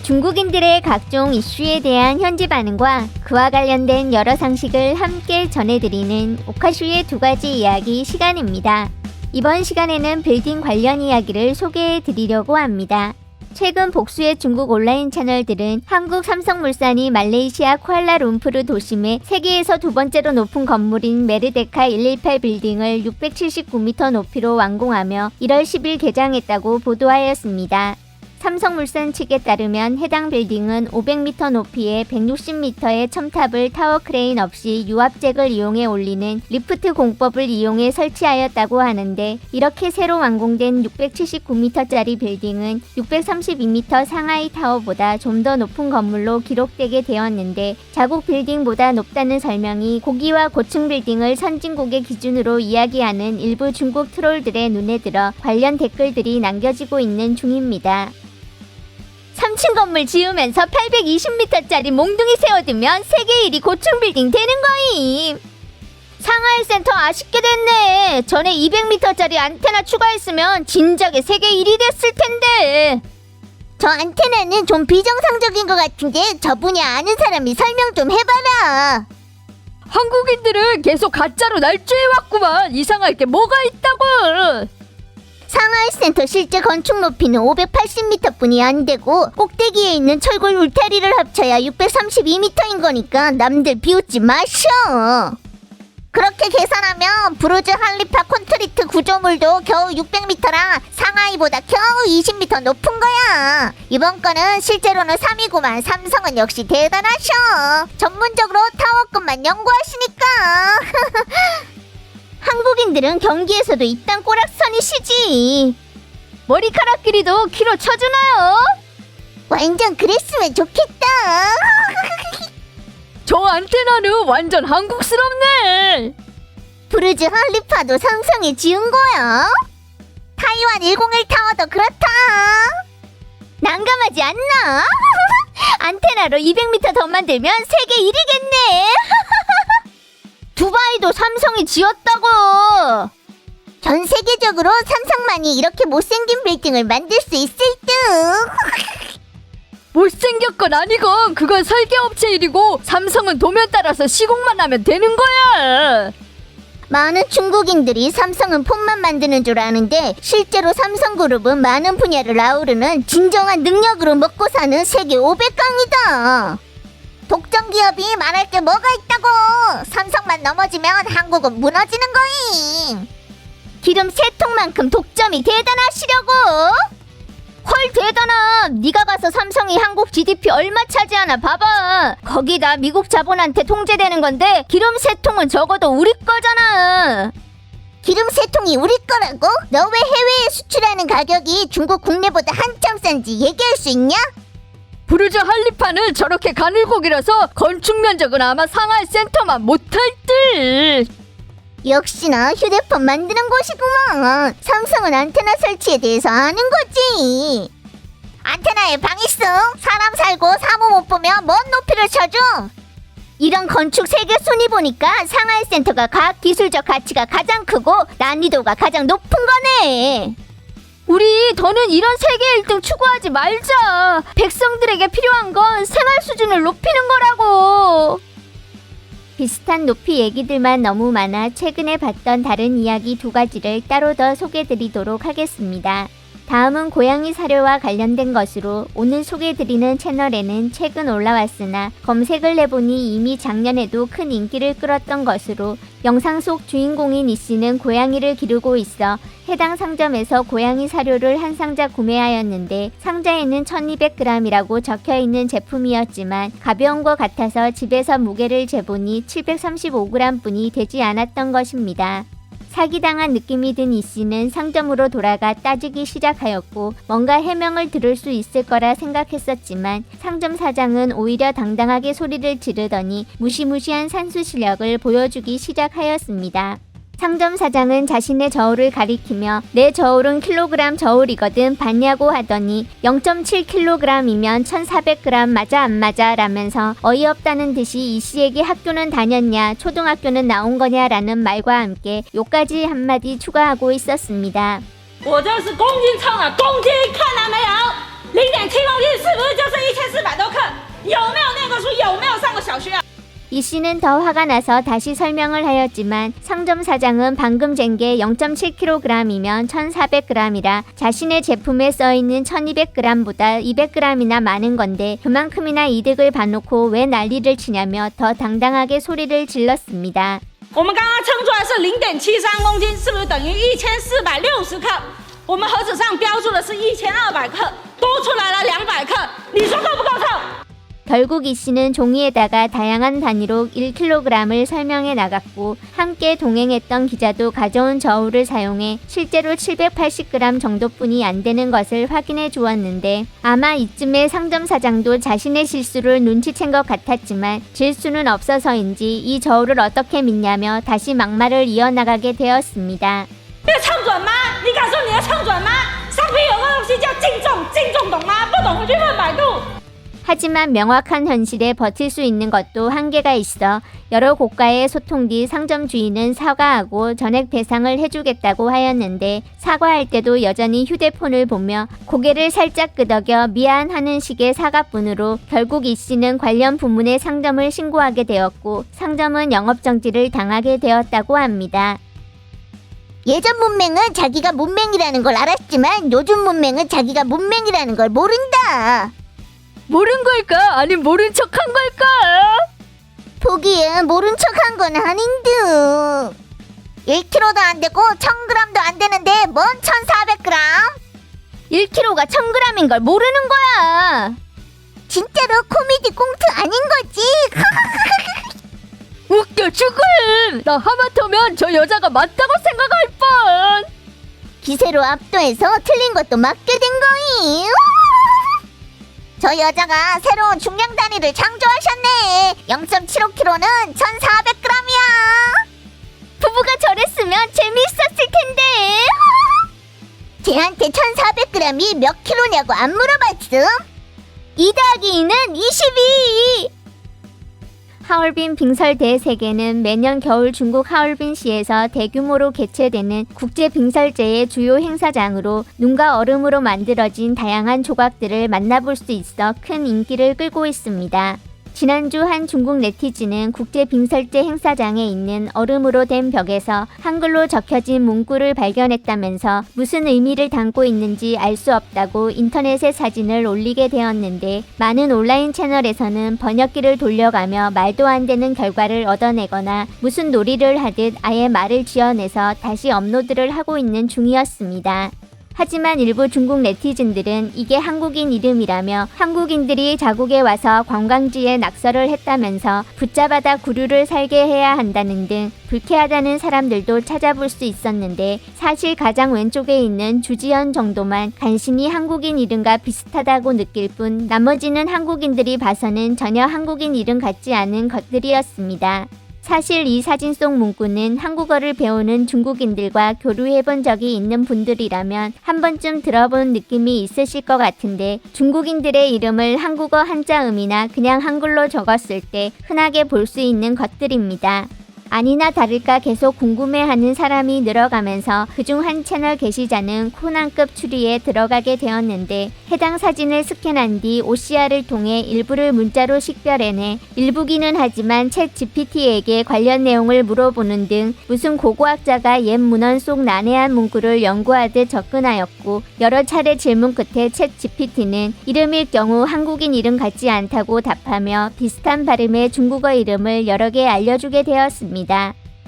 중국인들의 각종 이슈에 대한 현지 반응과 그와 관련된 여러 상식을 함께 전해드리는 오카슈의 두 가지 이야기 시간입니다. 이번 시간에는 빌딩 관련 이야기를 소개해드리려고 합니다. 최근 복수의 중국 온라인 채널들은 한국 삼성물산이 말레이시아 쿠알라룸푸르 도심에 세계에서 두 번째로 높은 건물인 메르데카 118 빌딩을 679m 높이로 완공하며 1월 10일 개장했다고 보도하였습니다. 삼성물산 측에 따르면 해당 빌딩은 500m 높이의 160m의 첨탑을 타워 크레인 없이 유압잭을 이용해 올리는 리프트 공법을 이용해 설치하였다고 하는데, 이렇게 새로 완공된 679m짜리 빌딩은 632m 상하이 타워보다 좀 더 높은 건물로 기록되게 되었는데, 자국 빌딩보다 높다는 설명이 고기와 고층 빌딩을 선진국의 기준으로 이야기하는 일부 중국 트롤들의 눈에 들어 관련 댓글들이 남겨지고 있는 중입니다. 3층 건물 지으면서 820m짜리 몽둥이 세워두면 세계 1위 고층 빌딩 되는 거임. 상하이 센터 아쉽게 됐네. 전에 200m짜리 안테나 추가했으면 진작에 세계 1위 됐을 텐데. 저 안테나는 좀 비정상적인 것 같은데 저 분야 아는 사람이 설명 좀 해봐라. 한국인들은 계속 가짜로 날조해왔구만. 이상할 게 뭐가 있다고. 상하이 센터 실제 건축 높이는 580m 뿐이 안 되고 꼭대기에 있는 철골 울타리를 합쳐야 632m인 거니까 남들 비웃지 마셔. 그렇게 계산하면 부르즈 할리파 콘크리트 구조물도 겨우 600m라 상하이보다 겨우 20m 높은 거야. 이번 거는 실제로는 3위구만. 삼성은 역시 대단하셔. 전문적으로 타워급만 연구하시니까. 한국인들은 경기에서도 이딴 꼬락선이시지. 머리카락 길이도 키로 쳐주나요? 완전 그랬으면 좋겠다. 저 안테나는 완전 한국스럽네. 부르즈 할리파도 삼성이 지은 거야? 타이완 101 타워도 그렇다. 난감하지 않나? 안테나로 200m 더 만들면 세계 1위겠네. 두바이도 삼성이 지었다고. 전 세계적으로 삼성만이 이렇게 못생긴 빌딩을 만들 수 있을 듯. 못생겼건 아니건 그건 설계업체 일이고 삼성은 도면 따라서 시공만 하면 되는 거야. 많은 중국인들이 삼성은 폰만 만드는 줄 아는데 실제로 삼성그룹은 많은 분야를 아우르는 진정한 능력으로 먹고 사는 세계 500강이다. 독점 기업이 말할 게 뭐가 있다고. 삼성만 넘어지면 한국은 무너지는 거임. 기름 3통만큼 독점이 대단하시려고? 헐 대단함. 네가 가서 삼성이 한국 GDP 얼마 차지하나 봐봐. 거기다 미국 자본한테 통제되는 건데 기름 3통은 적어도 우리 거잖아. 기름 3통이 우리 거라고? 너 왜 해외에 수출하는 가격이 중국 국내보다 한참 싼지 얘기할 수 있냐? 부르즈 할리파는 저렇게 가늘고기라서 건축 면적은 아마 상하이 센터만 못할 듯. 역시나 휴대폰 만드는 곳이구만. 삼성은 안테나 설치에 대해서 아는 거지. 안테나에 방 있어. 사람 살고 사무 못 보면 먼 높이를 쳐줘. 이런 건축 세계 순위 보니까 상하이 센터가 과학기술적 가치가 가장 크고 난이도가 가장 높은 거네. 우리 더는 이런 세계 1등 추구하지 말자. 백성들에게 필요한 건 생활 수준을 높이는 거라고. 비슷한 높이 얘기들만 너무 많아 최근에 봤던 다른 이야기 두 가지를 따로 더 소개드리도록 하겠습니다. 다음은 고양이 사료와 관련된 것으로 오늘 소개드리는 채널에는 최근 올라왔으나 검색을 해보니 이미 작년에도 큰 인기를 끌었던 것으로, 영상 속 주인공인 이씨는 고양이를 기르고 있어 해당 상점에서 고양이 사료를 한 상자 구매하였는데 상자에는 1200g이라고 적혀있는 제품이었지만 가벼운 것 같아서 집에서 무게를 재보니 735g 뿐이 되지 않았던 것입니다. 사기당한 느낌이 든 이씨는 상점으로 돌아가 따지기 시작하였고 뭔가 해명을 들을 수 있을 거라 생각했었지만 상점 사장은 오히려 당당하게 소리를 지르더니 무시무시한 산수 실력을 보여주기 시작하였습니다. 상점 사장은 자신의 저울을 가리키며 내 저울은 킬로그램 저울이거든 봤냐고 하더니 0.7kg이면 1400g 맞아 안 맞아 라면서 어이없다는 듯이 이씨에게 학교는 다녔냐 초등학교는 나온 거냐 라는 말과 함께 욕까지 한마디 추가하고 있었습니다. 我这是公斤称啊，公斤看到没有？ 0.7公斤是不是就是1400多克？有没有念过书？有没有上过小学啊？ 이 씨는 더 화가 나서 다시 설명을 하였지만 상점 사장은 방금 잰 게 0.7kg이면 1,400g이라 자신의 제품에 써있는 1,200g보다 200g이나 많은 건데 그만큼이나 이득을 봐놓고 왜 난리를 치냐며 더 당당하게 소리를 질렀습니다. 我们刚刚称出来是0.73公斤，是不是等于1460克？我们盒子上标注的是1200克，多出来了200克，你说够不够臭？ 결국 이 씨는 종이에다가 다양한 단위로 1kg을 설명해 나갔고 함께 동행했던 기자도 가져온 저울을 사용해 실제로 780g 정도뿐이 안 되는 것을 확인해 주었는데 아마 이쯤에 상점 사장도 자신의 실수를 눈치챈 것 같았지만 질 수는 없어서인지 이 저울을 어떻게 믿냐며 다시 막말을 이어나가게 되었습니다. 这个称准吗？你敢说你的称准吗？上面有个东西叫净重，净重懂吗？不懂回去问百度。 하지만 명확한 현실에 버틸 수 있는 것도 한계가 있어 여러 고가의 소통 뒤 상점 주인은 사과하고 전액 배상을 해주겠다고 하였는데 사과할 때도 여전히 휴대폰을 보며 고개를 살짝 끄덕여 미안하는 식의 사과뿐으로 결국 이 씨는 관련 부문에 상점을 신고하게 되었고 상점은 영업정지를 당하게 되었다고 합니다. 예전 문맹은 자기가 문맹이라는 걸 알았지만 요즘 문맹은 자기가 문맹이라는 걸 모른다. 모른 걸까? 아니 모른 척한 걸까? 보기엔 모른 척한 건 아닌 듯. 1kg도 안 되고 1000g도 안 되는데 뭔 1400g? 1kg가 1000g인 걸 모르는 거야. 진짜로 코미디 꽁트 아닌 거지? 웃겨 죽음! 나 하마터면 저 여자가 맞다고 생각할 뻔! 기세로 압도해서 틀린 것도 맞게 된 거임. 저 여자가 새로운 중량 단위를 창조하셨네. 0.75kg는 1,400g이야. 부부가 저랬으면 재미있었을 텐데. 쟤한테 1,400g이 몇 킬로냐고 안 물어봤음? 2 더하기 2는 22. 하얼빈 빙설 대세계는 매년 겨울 중국 하얼빈시에서 대규모로 개최되는 국제 빙설제의 주요 행사장으로 눈과 얼음으로 만들어진 다양한 조각들을 만나볼 수 있어 큰 인기를 끌고 있습니다. 지난주 한 중국 네티즌은 국제 빙설제 행사장에 있는 얼음으로 된 벽에서 한글로 적혀진 문구를 발견했다면서 무슨 의미를 담고 있는지 알 수 없다고 인터넷에 사진을 올리게 되었는데 많은 온라인 채널에서는 번역기를 돌려가며 말도 안 되는 결과를 얻어내거나 무슨 놀이를 하듯 아예 말을 지어내서 다시 업로드를 하고 있는 중이었습니다. 하지만 일부 중국 네티즌들은 이게 한국인 이름이라며 한국인들이 자국에 와서 관광지에 낙서를 했다면서 붙잡아다 구류를 살게 해야 한다는 등 불쾌하다는 사람들도 찾아볼 수 있었는데 사실 가장 왼쪽에 있는 주지연 정도만 간신히 한국인 이름과 비슷하다고 느낄 뿐 나머지는 한국인들이 봐서는 전혀 한국인 이름 같지 않은 것들이었습니다. 사실 이 사진 속 문구는 한국어를 배우는 중국인들과 교류해본 적이 있는 분들이라면 한 번쯤 들어본 느낌이 있으실 것 같은데 중국인들의 이름을 한국어 한자음이나 그냥 한글로 적었을 때 흔하게 볼 수 있는 것들입니다. 아니나 다를까 계속 궁금해하는 사람이 늘어가면서 그중 한 채널 게시자는 코난급 추리에 들어가게 되었는데 해당 사진을 스캔한 뒤 OCR을 통해 일부를 문자로 식별해내 일부기는 하지만 챗 GPT에게 관련 내용을 물어보는 등 무슨 고고학자가 옛 문헌 속 난해한 문구를 연구하듯 접근하였고 여러 차례 질문 끝에 챗 GPT는 이름일 경우 한국인 이름 같지 않다고 답하며 비슷한 발음의 중국어 이름을 여러 개 알려주게 되었습니다.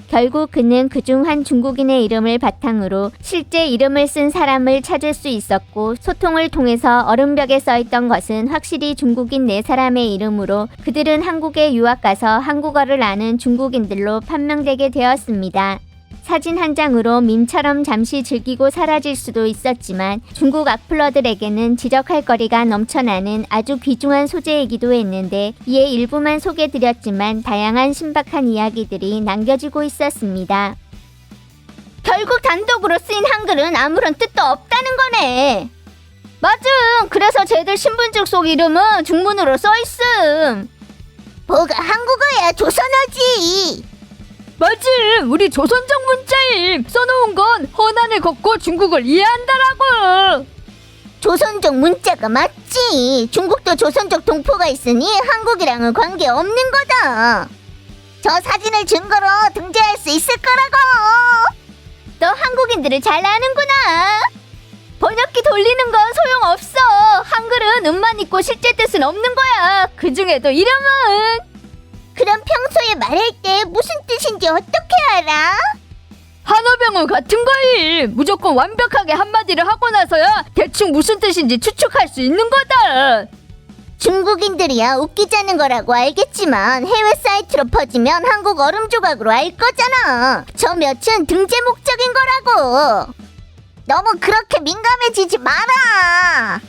결국 그는 그중 한 중국인의 이름을 바탕으로 실제 이름을 쓴 사람을 찾을 수 있었고 소통을 통해서 얼음벽에 써있던 것은 확실히 중국인 4사람의 이름으로 그들은 한국에 유학 가서 한국어를 아는 중국인들로 판명되게 되었습니다. 사진 한 장으로 밈처럼 잠시 즐기고 사라질 수도 있었지만 중국 악플러들에게는 지적할 거리가 넘쳐나는 아주 귀중한 소재이기도 했는데 이에 일부만 소개드렸지만 다양한 신박한 이야기들이 남겨지고 있었습니다. 결국 단독으로 쓰인 한글은 아무런 뜻도 없다는 거네. 맞음. 그래서 쟤들 신분증 속 이름은 중문으로 써있음. 뭐가 한국어야 조선어지. 맞음! 우리 조선족 문자임! 써놓은 건 허난을 걷고 중국을 이해한다라고! 조선 조선족 문자가 맞지. 중국도 조선족 동포가 있으니 한국이랑은 관계없는 거다. 저 사진을 증거로 등재할 수 있을 거라고. 너 한국인들을 잘 아는구나. 번역기 돌리는 건 소용없어. 한글은 음만 있고 실제 뜻은 없는 거야. 그 중에도 이름은. 그럼 평소에 말할 때 무슨 뜻인지 어떻게 알아? 한어병은 같은 거일. 무조건 완벽하게 한마디를 하고 나서야 대충 무슨 뜻인지 추측할 수 있는 거다. 중국인들이야 웃기자는 거라고 알겠지만 해외 사이트로 퍼지면 한국 얼음 조각으로 알 거잖아. 저 몇은 등재 목적인 거라고. 너무 그렇게 민감해지지 마라.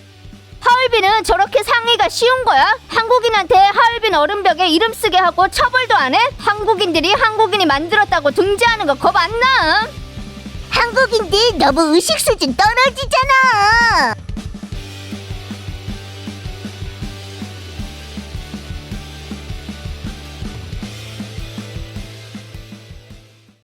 하얼빈은 저렇게 상의가 쉬운 거야? 한국인한테 하얼빈 얼음벽에 이름 쓰게 하고 처벌도 안 해? 한국인들이 한국인이 만들었다고 등재하는 거 겁 안 나? 한국인들 너무 의식 수준 떨어지잖아.